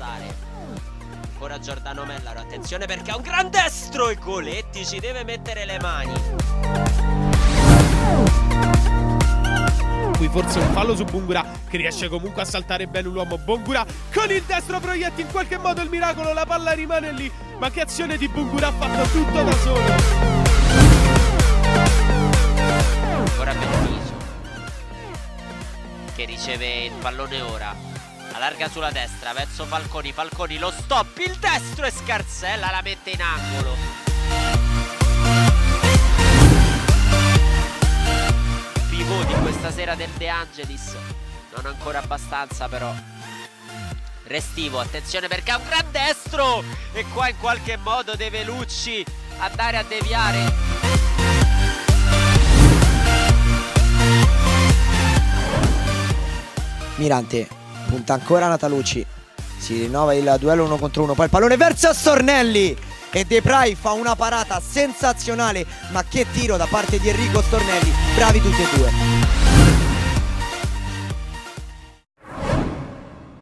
passare. Ancora Giordano Mellaro, attenzione perché ha un gran destro e Coletti ci deve mettere le mani. Qui forse un fallo su Bongura, che riesce comunque a saltare bene l'uomo. Bongura con il destro proietti in qualche modo il miracolo, la palla rimane lì. Ma che azione di Bongura, ha fatto tutto da solo. Ancora Benfiso che riceve il pallone ora, allarga sulla destra verso Falconi, Falconi lo stop, il destro e Scarsella la mette in angolo. Pivot di questa sera del De Angelis, non ancora abbastanza però. Restivo, attenzione perché ha un gran destro e qua in qualche modo deve Lucci andare a deviare. Mirante punta ancora Natalucci, si rinnova il duello 1 contro 1, poi il pallone verso Stornelli e Depray fa una parata sensazionale, ma che tiro da parte di Enrico Stornelli, bravi tutti e due.